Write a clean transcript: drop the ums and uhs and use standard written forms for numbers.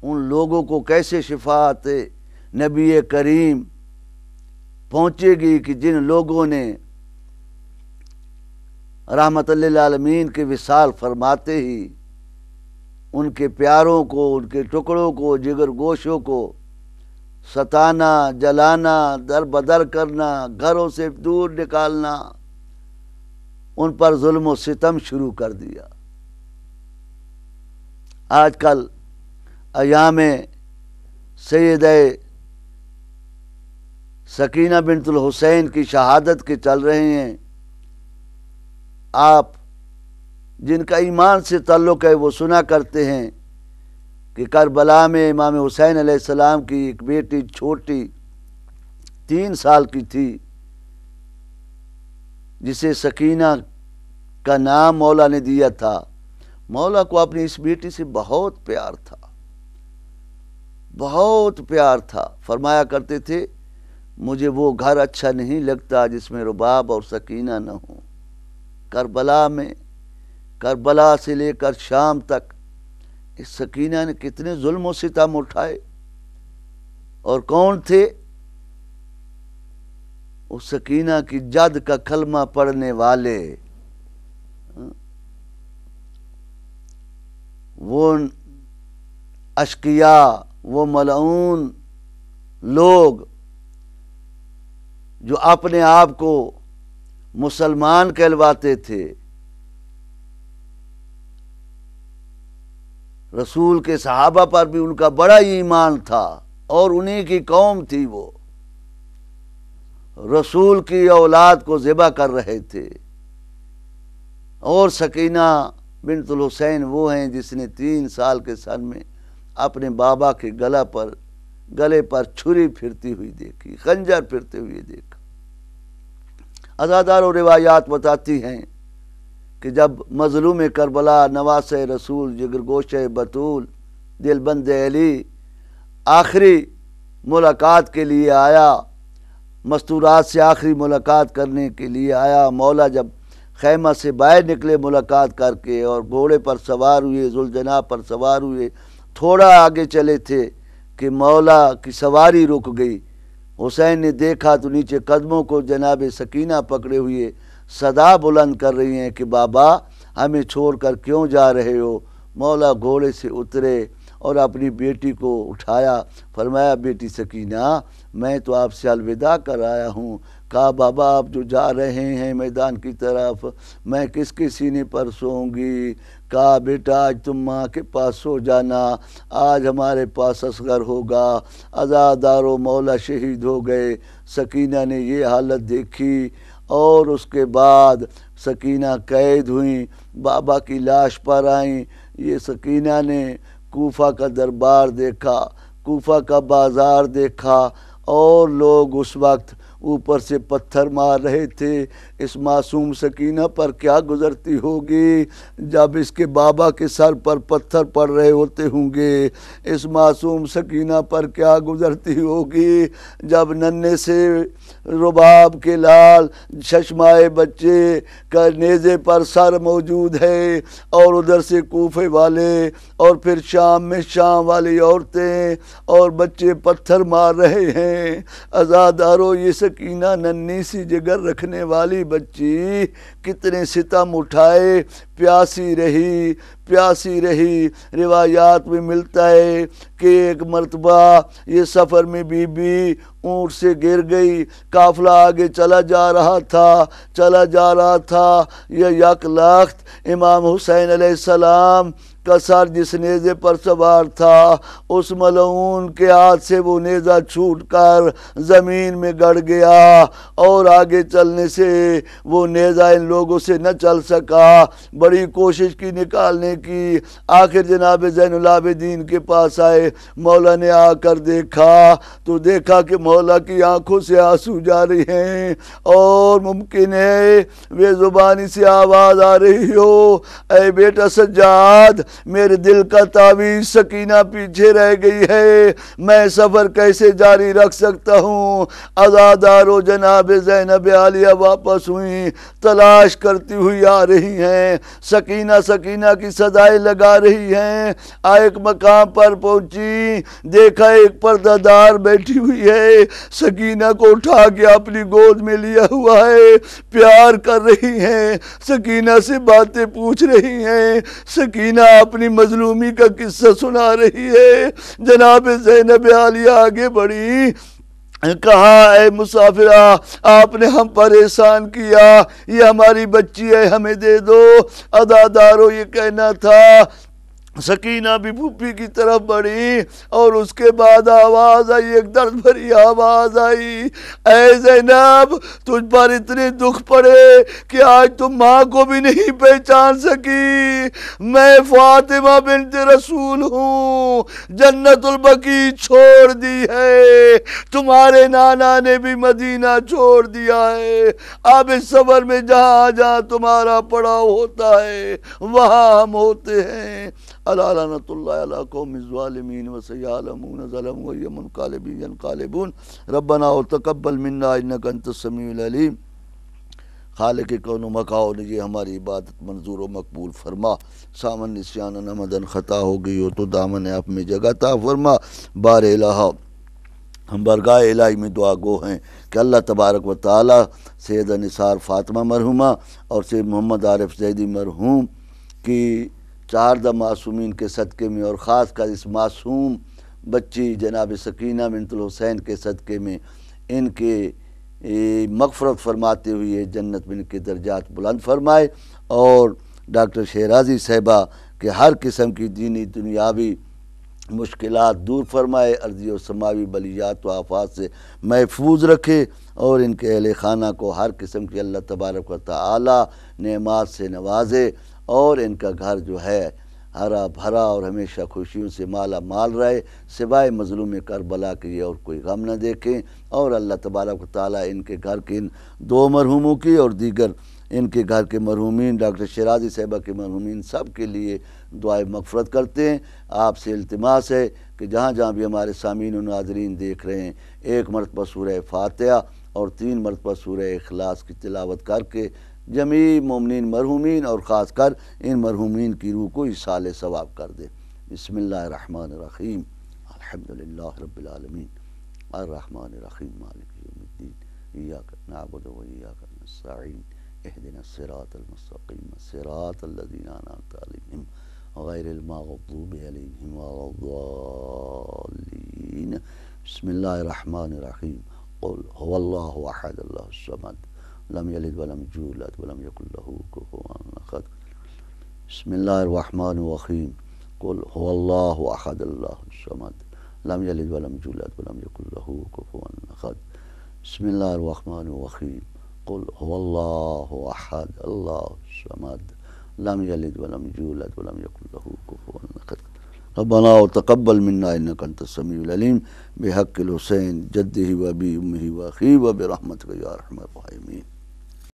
ان لوگوں کو کیسے شفاعت نبی کریم پہنچے گی کہ جن لوگوں نے رحمت للعالمین کے وصال فرماتے ہی ان کے پیاروں کو، ان کے ٹکڑوں کو، جگر گوشوں کو ستانا، جلانا، در بدر کرنا، گھروں سے دور نکالنا، ان پر ظلم و ستم شروع کر دیا۔ آج کل ایام سیدہ سکینہ بنت الحسین کی شہادت کے چل رہے ہیں۔ آپ جن کا ایمان سے تعلق ہے وہ سنا کرتے ہیں کہ کربلا میں امام حسین علیہ السلام کی ایک بیٹی چھوٹی 3 سال کی تھی، جسے سکینہ کا نام مولا نے دیا تھا۔ مولا کو اپنی اس بیٹی سے بہت پیار تھا، بہت پیار تھا۔ فرمایا کرتے تھے مجھے وہ گھر اچھا نہیں لگتا جس میں رباب اور سکینہ نہ ہوں۔ کربلا سے لے کر شام تک اس سکینہ نے کتنے ظلم و ستم اٹھائے، اور کون تھے؟ اس سکینہ کی جد کا کلمہ پڑھنے والے، وہ اشقیاء، وہ ملعون لوگ جو اپنے آپ کو مسلمان کہلواتے تھے۔ رسول کے صحابہ پر بھی ان کا بڑا ایمان تھا، اور انہی کی قوم تھی۔ وہ رسول کی اولاد کو ذبح کر رہے تھے۔ اور سکینہ بنت الحسین وہ ہیں جس نے 3 سال کے سن میں اپنے بابا کے گلے پر چھری پھرتی ہوئی دیکھی، خنجر پھرتے ہوئے دیکھا۔ عزادار و روایات بتاتی ہیں کہ جب مظلوم کربلا، نواس رسول، جگر گوش بطول، دل بند علی آخری ملاقات کے لیے آیا، مستورات سے آخری ملاقات کرنے کے لیے آیا، مولا جب خیمہ سے باہر نکلے ملاقات کر کے اور گھوڑے پر سوار ہوئے، ذوالجناح پر سوار ہوئے، تھوڑا آگے چلے تھے کہ مولا کی سواری رک گئی۔ حسین نے دیکھا تو نیچے قدموں کو جناب سکینہ پکڑے ہوئے صدا بلند کر رہی ہیں کہ بابا ہمیں چھوڑ کر کیوں جا رہے ہو؟ مولا گھوڑے سے اترے اور اپنی بیٹی کو اٹھایا، فرمایا بیٹی سکینہ میں تو آپ سے الوداع کر آیا ہوں۔ کہا بابا آپ جو جا رہے ہیں میدان کی طرف، میں کس کے سینے پر سوؤں گی؟ کہا بیٹا آج تم ماں کے پاس سو جانا، آج ہمارے پاس اصغر ہوگا۔ عزادار و مولا شہید ہو گئے۔ سکینہ نے یہ حالت دیکھی، اور اس کے بعد سکینہ قید ہوئیں، بابا کی لاش پر آئیں۔ یہ سکینہ نے کوفہ کا دربار دیکھا، کوفہ کا بازار دیکھا، اور لوگ اس وقت اوپر سے پتھر مار رہے تھے۔ اس معصوم سکینہ پر کیا گزرتی ہوگی جب اس کے بابا کے سر پر پتھر پڑ رہے ہوتے ہوں گے؟ اس معصوم سکینہ پر کیا گزرتی ہوگی جب ننھے سے رباب کے لال ششمائے بچے کا نیزے پر سر موجود ہے، اور ادھر سے کوفے والے، اور پھر شام میں شام والی عورتیں اور بچے پتھر مار رہے ہیں۔ عزادارو یہ سکینہ ننھی سی جگر رکھنے والی بچی کتنے ستم اٹھائے، پیاسی رہی، پیاسی رہی۔ روایات میں ملتا ہے کہ ایک مرتبہ یہ سفر میں بی بی اونٹ سے گر گئی، قافلہ آگے چلا جا رہا تھا، یہ یک لخت امام حسین علیہ السلام کا سر جس نیزے پر سوار تھا، اس ملعون کے ہاتھ سے وہ نیزہ چھوٹ کر زمین میں گڑ گیا، اور آگے چلنے سے وہ نیزہ ان لوگوں سے نہ چل سکا۔ بڑی کوشش کی نکالنے کی، آخر جناب زین العابدین کے پاس آئے۔ مولا نے آ کر دیکھا تو دیکھا کہ مولا کی آنکھوں سے آنسو جاری ہیں، اور ممکن ہے بے زبانی سے آواز آ رہی ہو، اے بیٹا سجاد میرے دل کا تعویذ سکینہ پیچھے رہ گئی ہے، میں سفر کیسے جاری رکھ سکتا ہوں؟ عزادارو جناب زینب عالیہ واپس ہوئیں، تلاش کرتی ہوئی آ رہی ہیں، سکینہ سکینہ کی صدائیں لگا رہی ہیں۔ ایک مقام پر پہنچی، دیکھا ایک پردہ دار بیٹھی ہوئی ہے، سکینہ کو اٹھا کے اپنی گود میں لیا ہوا ہے، پیار کر رہی ہیں، سکینہ سے باتیں پوچھ رہی ہیں، سکینہ اپنی مظلومی کا قصہ سنا رہی ہے۔ جناب زینب عالیہ آگے بڑھی، کہا اے مسافرہ، آپ نے ہم پر احسان کیا، یہ ہماری بچی ہے، ہمیں دے دو۔ عزادارو یہ کہنا تھا۔ سکینہ بھی پھوپھی کی طرف بڑھی اور اس کے بعد آواز آئی، ایک درد بھری آواز آئی، اے زینب، تجھ پر اتنے دکھ پڑے کہ آج تم ماں کو بھی نہیں پہچان سکی۔ میں فاطمہ بنت رسول ہوں، جنت البقیع چھوڑ دی ہے، تمہارے نانا نے بھی مدینہ چھوڑ دیا ہے، اب اس سفر میں جہاں جہاں تمہارا پڑاؤ ہوتا ہے وہاں ہم ہوتے ہیں۔ الا لعنۃ اللہ علی قوم الظالمین وسیعلمون ظلموا وهي منقلبون ينقلبون ربنا تقبل منا انک انت السمیع العلیم۔ خالق کون و مکاؤ نے یہ ہماری عبادت منظور و مقبول فرما، سامن نسیان نمدن خطا ہو گئی ہو تو دامن آپ میں جگہ عطا فرما۔ بار الہ ہم برگاہ الہی میں دعا گو ہیں کہ اللہ تبارک و تعالی سیدہ نثار فاطمہ مرحومہ اور سید محمد عارف زیدی مرحوم کی 4 معصومین کے صدقے میں، اور خاص کر اس معصوم بچی جناب سکینہ بنت الحسین کے صدقے میں ان کے مغفرت فرماتے ہوئے جنت میں ان کے درجات بلند فرمائے، اور ڈاکٹر شہرازی صاحبہ کے ہر قسم کی دینی دنیاوی مشکلات دور فرمائے، ارضی و سماوی بلیات و آفات سے محفوظ رکھے، اور ان کے اہل خانہ کو ہر قسم کی اللہ تبارک و تعالی نعمات سے نوازے، اور ان کا گھر جو ہے ہرا بھرا اور ہمیشہ خوشیوں سے مالا مال رہے، سوائے مظلوم کربلا کے یہ اور کوئی غم نہ دیکھیں، اور اللہ تبارک و تعالی ان کے گھر کے ان 2 مرحوموں کی اور دیگر ان کے گھر کے مرحومین ڈاکٹر شہرازی صاحبہ کے مرحومین سب کے لیے دعائے مغفرت کرتے ہیں۔ آپ سے التماس ہے کہ جہاں جہاں بھی ہمارے سامعین و ناظرین دیکھ رہے ہیں، 1 مرتبہ سورہ فاتحہ اور 3 مرتبہ سورہ اخلاص کی تلاوت کر کے جمیع مومنین مرحومین اور خاص کر ان مرحومین کی روح کو ایصال ثواب کر دے۔ بسم اللہ الرحمن الرحیم، الحمدللہ رب العالمین، الرحمن الرحیم، مالک یوم الدین، ایاک نعبد و ایاک نستعین، اہدنا الصراط المستقیم، صراط الذین انعمت علیہم غیر المغضوب علیہم ولا الضالین۔ بسم اللہ الرحمن الرحیم، قل هو اللہ احد اللہ الصمد لم یلد ولم یولد ولم یکن له کفوا احد۔ بسم اللہ الرحمن الرحیم، قل هو اللہ احد اللہ الصمد لم یلد ولم یولد ولم یکن له کفوا احد۔ بسم اللہ الرحمن الرحیم، قل هو اللہ احد اللہ الصمد لم یلد ولم یولد ولم یکن له کفوا احد۔ ربنا تقبل منا انک انت السمیع العلیم، بحق الحسین جدہ و ابی امہ و اخیہ و برحمتک یا ارحم الراحمین۔